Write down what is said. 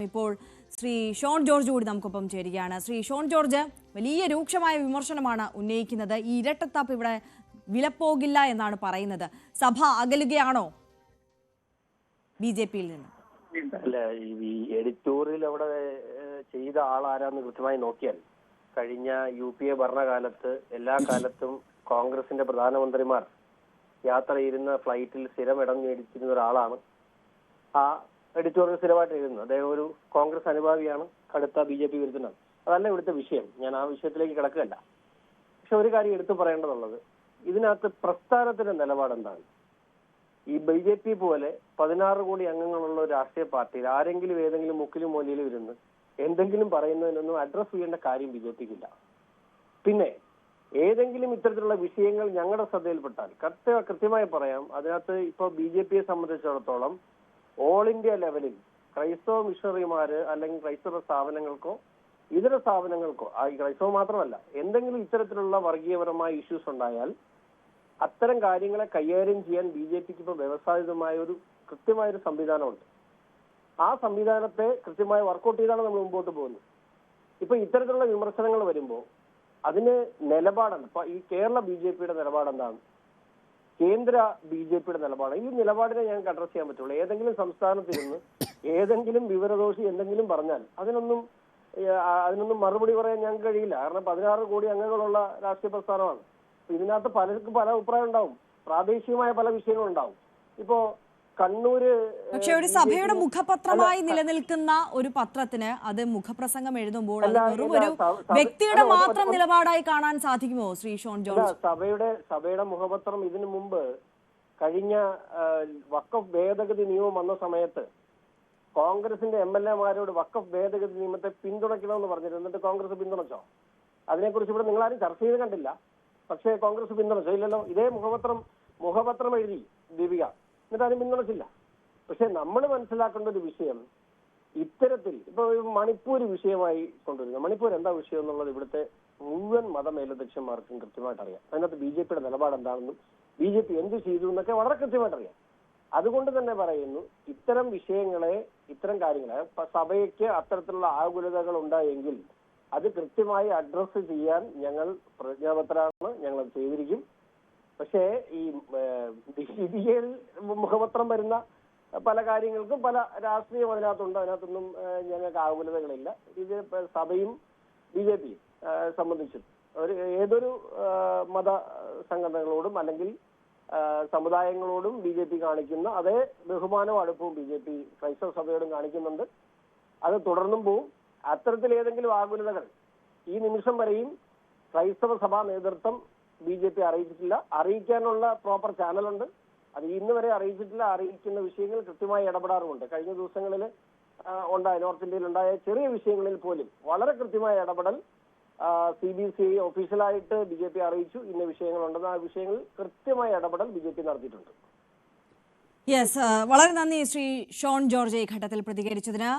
ഇപ്പോൾ ശ്രീ ഷോൺ ജോർജ് കൂടി നമുക്കൊപ്പം ചേരുകയാണ്. ശ്രീ ഷോൺ ജോർജ് വലിയ രൂക്ഷമായ വിമർശനമാണ് ഉന്നയിക്കുന്നത്. ഈ ഇരട്ടത്താപ്പ് ഇവിടെ വിലപ്പോകില്ല എന്നാണ് പറയുന്നത്. സഭ അകലുകയാണോ BJP-യിൽ നിന്ന്? അല്ല, ഈ എഡിറ്റോറിയൽ അവിടെ ചെയ്ത ആളാരാന്ന് കൃത്യമായി നോക്കിയാൽ കഴിഞ്ഞ UPA ഭരണകാലത്ത് എല്ലാ കാലത്തും കോൺഗ്രസിന്റെ പ്രധാനമന്ത്രിമാർ യാത്ര ചെയ്യുന്ന ഫ്ലൈറ്റിൽ സ്ഥിരം ഇടം നേടിച്ചിരുന്ന ഒരാളാണ്. ആ എഡിറ്റോറിയൽ സ്ഥിരമായിട്ട് എഴുതുന്നത്. അദ്ദേഹം ഒരു കോൺഗ്രസ് അനുഭാവിയാണ്, കടുത്ത BJP വിരുദ്ധനാണ്. അതല്ല ഇവിടുത്തെ വിഷയം. ഞാൻ ആ വിഷയത്തിലേക്ക് കിടക്കുകയല്ല. പക്ഷെ ഒരു കാര്യം എടുത്തു പറയേണ്ടതുള്ളത്, ഇതിനകത്ത് പ്രസ്ഥാനത്തിന്റെ നിലപാടെന്താണ്? ഈ BJP പോലെ 16 കോടി അംഗങ്ങളുള്ള ഒരു രാഷ്ട്രീയ പാർട്ടിയിൽ ആരെങ്കിലും ഏതെങ്കിലും മുക്കിലും മൂലയിലും ഇരുന്ന് എന്തെങ്കിലും പറയുന്നതിനൊന്നും അഡ്രസ് ചെയ്യേണ്ട കാര്യം BJPക്കില്ല. പിന്നെ ഏതെങ്കിലും ഇത്തരത്തിലുള്ള വിഷയങ്ങൾ ഞങ്ങളുടെ ശ്രദ്ധയിൽപ്പെട്ടാൽ കൃത്യമായി പറയാം. അതിനകത്ത് ഇപ്പൊ BJPയെ സംബന്ധിച്ചിടത്തോളം ഓൾ ഇന്ത്യ ലെവലിൽ ക്രൈസ്തവ മിഷണറിമാര് അല്ലെങ്കിൽ ക്രൈസ്തവ സ്ഥാപനങ്ങൾക്കോ ഇതര സ്ഥാപനങ്ങൾക്കോ, ഈ ക്രൈസ്തവ മാത്രമല്ല, എന്തെങ്കിലും ഇത്തരത്തിലുള്ള വർഗീയപരമായ ഇഷ്യൂസ് ഉണ്ടായാൽ അത്തരം കാര്യങ്ങളെ കൈകാര്യം ചെയ്യാൻ BJPക്ക് ഇപ്പോൾ വ്യവസ്ഥാപിതമായ ഒരു കൃത്യമായൊരു സംവിധാനമുണ്ട്. ആ സംവിധാനത്തെ കൃത്യമായി വർക്കൗട്ട് ചെയ്താണ് നമ്മൾ മുമ്പോട്ട് പോകുന്നത്. ഇപ്പൊ ഇത്തരത്തിലുള്ള വിമർശനങ്ങൾ വരുമ്പോൾ അതിന് നിലപാടാണ്. ഇപ്പൊ ഈ കേരള BJPയുടെ നിലപാടെന്താണ്, കേന്ദ്ര BJPയുടെ നിലപാട്, ഈ നിലപാടിനെ ഞങ്ങൾക്ക് അഡ്രസ് ചെയ്യാൻ പറ്റുള്ളൂ. ഏതെങ്കിലും സംസ്ഥാനത്തിരുന്ന് ഏതെങ്കിലും വിവരദോഷി എന്തെങ്കിലും പറഞ്ഞാൽ അതിനൊന്നും മറുപടി പറയാൻ ഞങ്ങൾക്ക് കഴിയില്ല. കാരണം 16 കോടി അംഗങ്ങളുള്ള രാഷ്ട്രീയ പ്രസ്ഥാനമാണ്. ഇതിനകത്ത് പലർക്കും പല അഭിപ്രായം ഉണ്ടാവും, പ്രാദേശികമായ പല വിഷയങ്ങളുണ്ടാവും. ഇപ്പോ കണ്ണൂര് പക്ഷെ ഒരു സഭയുടെ മുഖപത്രമായി നിലനിൽക്കുന്ന ഒരു പത്രത്തിന് അത് മുഖപ്രസംഗം എഴുതുമ്പോൾ അത് വെറും ഒരു വ്യക്തിയുടെ മാത്രം നിലപാടായി കാണാൻ സാധിക്കുമോ ശ്രീ ഷോൺ ജോർജ്? സഭയുടെ മുഖപത്രം ഇതിനു മുമ്പ് കഴിഞ്ഞ വഖഫ് ഭേദഗതി നിയമം വന്ന സമയത്ത് കോൺഗ്രസിന്റെ MLA-മാരോട് വഖഫ് ഭേദഗതി നിയമത്തെ പിന്തുണയ്ക്കണമെന്ന് പറഞ്ഞിരുന്നു. എന്നിട്ട് കോൺഗ്രസ് പിന്തുണച്ചോ? അതിനെക്കുറിച്ച് ഇവിടെ നിങ്ങളാരും ചർച്ച ചെയ്ത് കണ്ടില്ല. പക്ഷേ കോൺഗ്രസ് പിന്തുണച്ചോ? ഇല്ലല്ലോ. ഇതേ മുഖപത്രം എഴുതി ദീപിക, എന്നിട്ട് അതിന് പിന്തുണച്ചില്ല. പക്ഷെ നമ്മൾ മനസ്സിലാക്കേണ്ട ഒരു വിഷയം, ഇത്തരത്തിൽ ഇപ്പൊ മണിപ്പൂർ വിഷയമായി കൊണ്ടുവരുന്നത്, മണിപ്പൂർ എന്താ വിഷയം എന്നുള്ളത് ഇവിടുത്തെ മുഴുവൻ മതമേലധ്യക്ഷന്മാർക്കും കൃത്യമായിട്ട് അറിയാം. അതിനകത്ത് BJPയുടെ നിലപാട് എന്താണെന്നും BJP എന്ത് ചെയ്തു എന്നൊക്കെ വളരെ കൃത്യമായിട്ട് അറിയാം. അതുകൊണ്ട് തന്നെ പറയുന്നു, ഇത്തരം വിഷയങ്ങളെ, ഇത്തരം കാര്യങ്ങളെ സഭയ്ക്ക് അത്തരത്തിലുള്ള ആകുലതകൾ ഉണ്ടായെങ്കിൽ അത് കൃത്യമായി അഡ്രസ് ചെയ്യാൻ ഞങ്ങൾ പ്രതിജ്ഞാബദ്ധരാണ്. ഞങ്ങൾ അത് ചെയ്തിരിക്കും. പക്ഷേ ഈ DCBയിൽ മുഖപത്രം വരുന്ന പല കാര്യങ്ങൾക്കും പല രാഷ്ട്രീയം അതിനകത്തുണ്ട്. അതിനകത്തൊന്നും ഞങ്ങൾക്ക് ആകുലതകളില്ല. ഇത് സഭയും BJPയും സംബന്ധിച്ചും ഏതൊരു മത സംഘടനകളോടും അല്ലെങ്കിൽ സമുദായങ്ങളോടും BJP കാണിക്കുന്ന അതേ ബഹുമാനവും അടുപ്പവും BJP ക്രൈസ്തവ സഭയോടും കാണിക്കുന്നുണ്ട്. അത് തുടർന്നും പോവും. അത്തരത്തിൽ ഏതെങ്കിലും ആകുലതകൾ ഈ നിമിഷം വരെയും ക്രൈസ്തവ സഭാ നേതൃത്വം BJP അറിയിച്ചിട്ടില്ല. അറിയിക്കാനുള്ള പ്രോപ്പർ ചാനലുണ്ട്. അത് ഇന്ന് വരെ അറിയിച്ചിട്ടില്ല. അറിയിക്കുന്ന വിഷയങ്ങൾ കൃത്യമായി ഇടപെടാറുമുണ്ട്. കഴിഞ്ഞ ദിവസങ്ങളിൽ നോർത്ത് ഇന്ത്യയിൽ ഉണ്ടായ ചെറിയ വിഷയങ്ങളിൽ പോലും വളരെ കൃത്യമായ ഇടപെടൽ CBCI ഒഫീഷ്യലായിട്ട് BJP അറിയിച്ചു. ഇന്ന വിഷയങ്ങളുണ്ടെന്ന്. ആ വിഷയങ്ങളിൽ കൃത്യമായ ഇടപെടൽ BJP നടത്തിയിട്ടുണ്ട്. യെസ്, വളരെ നന്ദി ശ്രീ ഷോൺ ജോർജ് ഈ ഘട്ടത്തിൽ പ്രതികരിച്ചതിന്.